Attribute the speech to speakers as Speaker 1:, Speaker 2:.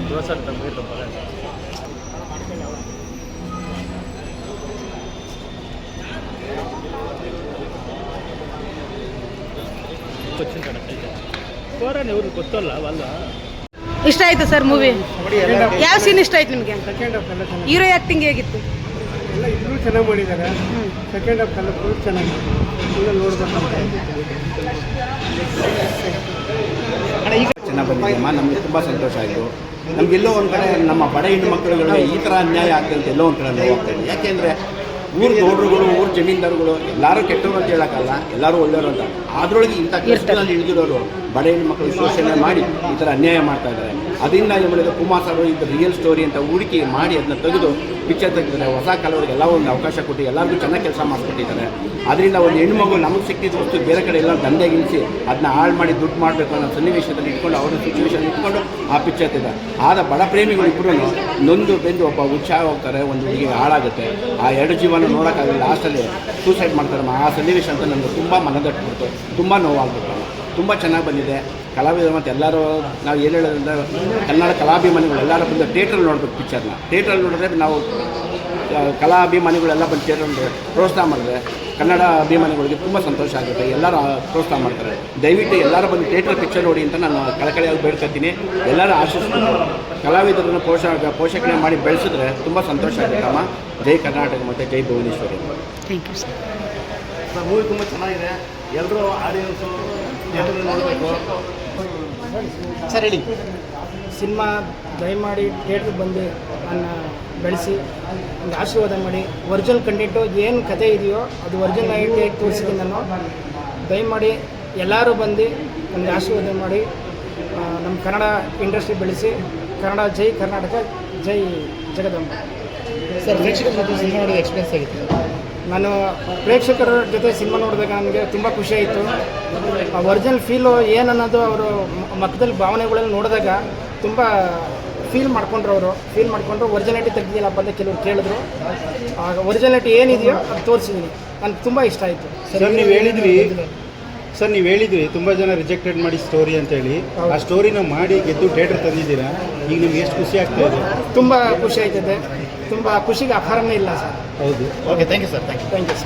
Speaker 1: ದೋಸೆ ತಮಗೆ ತಪ್ಪಲ್ಲ ಕೋರನ್ ಇವ್ರಿಗೆ ಗೊತ್ತಲ್ಲ ಅವಲ್ಲ.
Speaker 2: ಇಷ್ಟ ಆಯ್ತು ಸರ್ ಮೂವಿ? ಯಾವ ಸೀನ್ ಇಷ್ಟ ಆಯ್ತು ನಿಮಗೆ? ಹೀರೋ ಆ್ಯಕ್ಟಿಂಗ್ ಹೇಗಿತ್ತು?
Speaker 3: ಎಲ್ಲ ಇಬ್ಬರು ಚೆನ್ನಾಗಿ ಮಾಡಿದ್ದಾರೆ. ಸೆಕೆಂಡ್ ಹಾಫ್ ಎಲ್ಲ ಫುಲ್ ಚೆನ್ನಾಗಿ ಈಗ ನೋಡ್ಬೇಕಂತ
Speaker 4: ಈಗ ಚೆನ್ನಾಗಿ ಬಂದಿದ್ದಮ್ಮ. ನಮಗೆ ತುಂಬ ಸಂತೋಷ ಆಯಿತು. ನಮಗೆಲ್ಲೋ ಒಂದು ಕಡೆ ನಮ್ಮ ಬಡ ಹೆಣ್ಣು ಮಕ್ಕಳುಗಳಿಗೆ ಈ ಥರ ಅನ್ಯಾಯ ಆಗ್ತದೆ ಅಂತ ಎಲ್ಲೋ ಒಂದು ಕಡೆ ನೋವಾಗ್ತಾ ಇದೆ. ಯಾಕೆಂದರೆ ಊರು ದೊಡ್ಡರುಗಳು, ಊರು ಜಮೀನ್ದಾರುಗಳು ಎಲ್ಲರೂ ಕೆಟ್ಟವರು ಅಂತ ಹೇಳೋಕ್ಕಲ್ಲ, ಎಲ್ಲರೂ ಒಳ್ಳೆಯವರು ಅಂತ. ಅದರೊಳಗೆ ಇಂಥ ಕಷ್ಟದಲ್ಲಿ ಇಳಿದಿರೋರು ಬಡ ಹೆಣ್ಣು ಮಕ್ಕಳು ಶೋಷಣೆ ಮಾಡಿ ಈ ಥರ ಅನ್ಯಾಯ ಮಾಡ್ತಾ ಇದ್ದಾರೆ. ಅದರಿಂದ ಏನು ಮಾಡಿದ್ರು, ಕುಮಾರ್ ಸರ್ ಇದು ರಿಯಲ್ ಸ್ಟೋರಿ ಅಂತ ಹೂಡಿಕೆ ಮಾಡಿ ಅದನ್ನ ತೆಗೆದು ಪಿಕ್ಚರ್ ತೆಗೆದಿದ್ದಾರೆ. ಹೊಸ ಕಲಾವಿದರಿಗೆಲ್ಲ ಒಂದು ಅವಕಾಶ ಕೊಟ್ಟು ಎಲ್ಲರಿಗೂ ಚೆನ್ನಾಗಿ ಕೆಲಸ ಮಾಡಿಸ್ಕೊಟ್ಟಿದ್ದಾರೆ. ಅದರಿಂದ ಒಂದು ಹೆಣ್ಣುಮಗು ನಮಗೆ ಸಿಕ್ಕಿದ ವಸ್ತು ಬೇರೆ ಕಡೆ ಎಲ್ಲ ದಂಧೆಗಿಳಿಸಿ ಅದನ್ನ ಹಾಳು ಮಾಡಿ ದುಡ್ಡು ಮಾಡಬೇಕು ಅನ್ನೋ ಸನ್ನಿವೇಶದಲ್ಲಿ ಇಟ್ಕೊಂಡು ಅವ್ರ ಸಿಚುವೇಶನ್ ಇಟ್ಕೊಂಡು ಆ ಪಿಕ್ಚರ್ ತೆಗೆದ. ಆದ ಬಡ ಪ್ರೇಮಿಗಳು ಇಬ್ಬರೂ ನೊಂದು ಬೆಂದು ಒಬ್ಬ ಉತ್ಸಾಹ ಹೋಗ್ತಾರೆ, ಒಂದು ಹುಡುಗಿಗೆ ಹಾಳಾಗುತ್ತೆ. ಆ ಎರಡು ಜೀವನ ನೋಡೋಕ್ಕಾಗಲ್ಲ, ಲಾಸ್ಟಲ್ಲಿ ಸೂಸೈಡ್ ಮಾಡ್ತಾರೆ. ಆ ಸನ್ನಿವೇಶ ಅಂತ ನನಗೆ ತುಂಬ ಮನದಟ್ಟಿಬಿಡ್ತು, ತುಂಬ ನೋವಾಗ್ಬಿಟ್ಟು. ತುಂಬ ಚೆನ್ನಾಗಿ ಬಂದಿದೆ. ಕಲಾವಿದರು ಮತ್ತು ಎಲ್ಲರೂ ನಾವು ಏನು ಹೇಳೋದ್ರಿಂದ ಕನ್ನಡ ಕಲಾಭಿಮಾನಿಗಳು ಎಲ್ಲರೂ ಬಂದು ಥಿಯೇಟ್ರಲ್ಲಿ ನೋಡ್ಬೇಕು ಪಿಕ್ಚರ್ನ. ಥಿಯೇಟ್ರಲ್ಲಿ ನೋಡಿದ್ರೆ ನಾವು ಕಲಾಭಿಮಾನಿಗಳೆಲ್ಲ ಬಂದು ಥಿಯೇಟ್ರಲ್ಲಿ ಪ್ರೋತ್ಸಾಹ ಮಾಡಿದ್ರೆ ಕನ್ನಡ ಅಭಿಮಾನಿಗಳಿಗೆ ತುಂಬ ಸಂತೋಷ ಆಗುತ್ತೆ. ಎಲ್ಲರೂ ಪ್ರೋತ್ಸಾಹ ಮಾಡ್ತಾರೆ. ದಯವಿಟ್ಟು ಎಲ್ಲರೂ ಬಂದು ಥಿಯೇಟ್ರ್ ಪಿಕ್ಚರ್ ನೋಡಿ ಅಂತ ನಾನು ಕಳಕಳಿಯಾಗಿ ಬೇಡ್ಕೊತೀನಿ. ಎಲ್ಲರೂ ಆಶಿಸ್ತೀನಿ. ಕಲಾವಿದರನ್ನು ಪೋಷಣೆ ಮಾಡಿ ಬೆಳೆಸಿದ್ರೆ ತುಂಬ ಸಂತೋಷ ಆಗುತ್ತಮ್ಮ. ಜೈ ಕರ್ನಾಟಕ ಮತ್ತು ಜೈ Bhuvaneshwari.
Speaker 2: Thank you sir.
Speaker 4: Movie ತುಂಬ ಚೆನ್ನಾಗಿದೆ. ಎಲ್ಲರೂ ಆಡಿಯನ್ಸು ಥಿಯೇಟ್ರಲ್ಲಿ ನೋಡಬೇಕು
Speaker 3: ಸರ್. ಹೇಳಿ. ಸಿನಿಮಾ ದಯಮಾಡಿ ಥಿಯೇಟ್ರಿಗೆ ಬಂದು ನನ್ನ ಬೆಳೆಸಿ ಒಂದು ಆಶೀರ್ವಾದ ಮಾಡಿ. ಒರಿಜಿನಲ್ ಕಂಟೆಂಟು ಏನು ಕತೆ ಇದೆಯೋ ಅದು ಒರಿಜಿನಲ್ ಆಗಿ ತೋರಿಸಿದ್ದೀನಿ ನಾನು. ದಯಮಾಡಿ ಎಲ್ಲರೂ ಬಂದು ನಮಗೆ ಆಶೀರ್ವಾದ ಮಾಡಿ ನಮ್ಮ ಕನ್ನಡ ಇಂಡಸ್ಟ್ರಿ ಬೆಳೆಸಿ. ಕನ್ನಡ ಜೈ ಕರ್ನಾಟಕ, ಜೈ ಜಗದಂಬ.
Speaker 1: ಸರ್, ಪ್ರೇಕ್ಷಕರ ಜೊತೆ ಸಿನಿಮಾ ನೋಡೋದು ಎಕ್ಸ್ಪೀರಿಯನ್ಸ್ ಆಗಿತ್ತು.
Speaker 3: ನಾನು ಪ್ರೇಕ್ಷಕರ ಜೊತೆ ಸಿನಿಮಾ ನೋಡಿದಾಗ ನನಗೆ ತುಂಬ ಖುಷಿ ಆಯಿತು. ಒರಿಜಿನಲ್ ಫೀಲು ಏನನ್ನೋದು ಅವರು ಮಕ್ಕದಲ್ಲಿ ಭಾವನೆಗಳಲ್ಲಿ ನೋಡಿದಾಗ ತುಂಬ ಫೀಲ್ ಮಾಡಿಕೊಂಡ್ರು ಒರಿಜಿನಾಲಿಟಿ ತೆಗ್ದಿಲ್ಲಪ್ಪ ಅಂತ ಕೆಲವರು ಕೇಳಿದ್ರು. ಒರಿಜಿನಾಲಿಟಿ ಏನಿದೆಯೋ ಅದು ತೋರಿಸಿದ್ದೀನಿ. ನನಗೆ ತುಂಬ ಇಷ್ಟ ಆಯಿತು.
Speaker 5: ಸರ್ ನೀವು ಹೇಳಿದ್ರಿ ತುಂಬ ಜನ ರಿಜೆಕ್ಟೆಡ್ ಮಾಡಿ ಸ್ಟೋರಿ ಅಂತೇಳಿ. ಆ ಸ್ಟೋರಿನ ಮಾಡಿ ಗೆದ್ದು ಥಿಯೇಟ್ರ್ ತಂದಿದ್ದೀರಾ. ಈಗ ನಿಮ್ಗೆ ಎಷ್ಟು ಖುಷಿ ಆಗ್ತಾ ಇದೆ?
Speaker 3: ತುಂಬ ಖುಷಿ ಆಯ್ತದೆ. ತುಂಬ ಖುಷಿಗೆ ಅಪಾರನೇ ಇಲ್ಲ ಸರ್.
Speaker 5: ಹೌದು.
Speaker 1: Okay, thank you sir.
Speaker 3: Thank you sir.